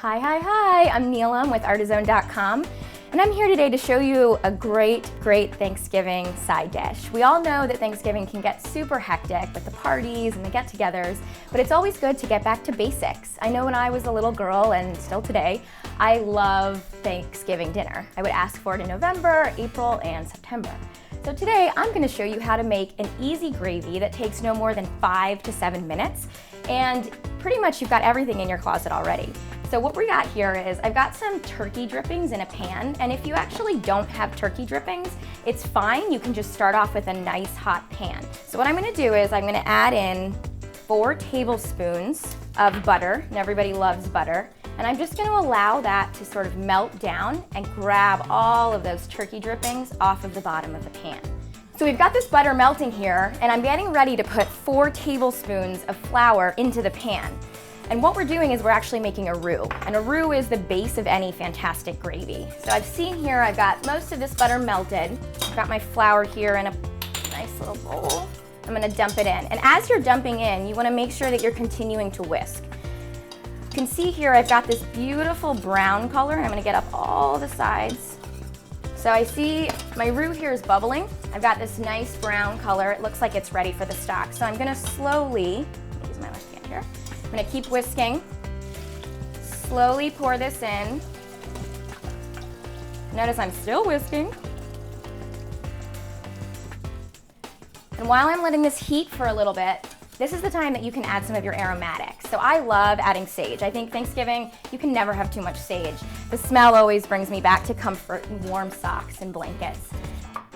Hi, I'm Neelam with Artizone.com, and I'm here today to show you a great Thanksgiving side dish. We all know that Thanksgiving can get super hectic with the parties and the get-togethers, but it's always good to get back to basics. I know when I was a little girl, and still today, I love Thanksgiving dinner. I would ask for it in November, April, and September. So today, I'm going to show you how to make an easy gravy that takes no more than 5 to 7 minutes, and pretty much you've got everything in your closet already. So what we got here is I've got some turkey drippings in a pan, and if you actually don't have turkey drippings, it's fine. You can just start off with a nice hot pan. So what I'm going to do is I'm going to add in 4 tablespoons of butter, and everybody loves butter, and I'm just going to allow that to sort of melt down and grab all of those turkey drippings off of the bottom of the pan. So we've got this butter melting here, and I'm getting ready to put 4 tablespoons of flour into the pan. And what we're doing is we're actually making a roux, and a roux is the base of any fantastic gravy. So I've seen here, I've got most of this butter melted. I've got my flour here in a nice little bowl. I'm gonna dump it in. And as you're dumping in, you wanna make sure that you're continuing to whisk. You can see here I've got this beautiful brown color, and I'm gonna get up all the sides. So I see my roux here is bubbling. I've got this nice brown color. It looks like it's ready for the stock. So I'm gonna slowly, use my left hand here, I'm gonna keep whisking, slowly pour this in. Notice I'm still whisking. And while I'm letting this heat for a little bit, this is the time that you can add some of your aromatics. So I love adding sage. I think Thanksgiving, you can never have too much sage. The smell always brings me back to comfort and warm socks and blankets.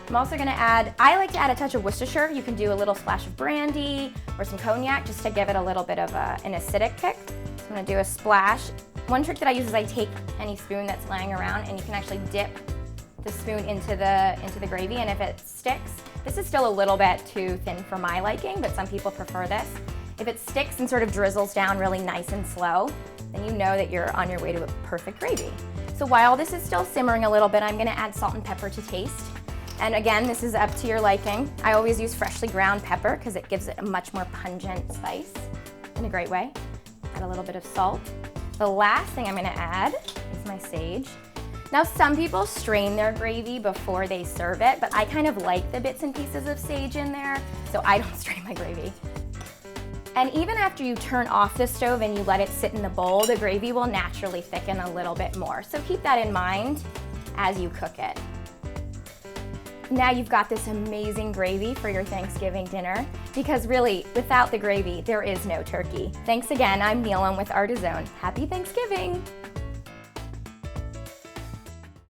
I'm also gonna add, I like to add a touch of Worcestershire. You can do a little splash of brandy or some cognac just to give it a little bit of an acidic kick. So I'm gonna do a splash. One trick that I use is I take any spoon that's laying around, and you can actually dip the spoon into the gravy, and if it sticks, this is still a little bit too thin for my liking, but some people prefer this. If it sticks and sort of drizzles down really nice and slow, then you know that you're on your way to a perfect gravy. So while this is still simmering a little bit, I'm gonna add salt and pepper to taste. And again, this is up to your liking. I always use freshly ground pepper because it gives it a much more pungent spice in a great way. Add a little bit of salt. The last thing I'm gonna add is my sage. Now, some people strain their gravy before they serve it, but I kind of like the bits and pieces of sage in there, so I don't strain my gravy. And even after you turn off the stove and you let it sit in the bowl, the gravy will naturally thicken a little bit more. So keep that in mind as you cook it. Now you've got this amazing gravy for your Thanksgiving dinner, because really, without the gravy, there is no turkey. Thanks again, I'm Neelam with Artizone. Happy Thanksgiving!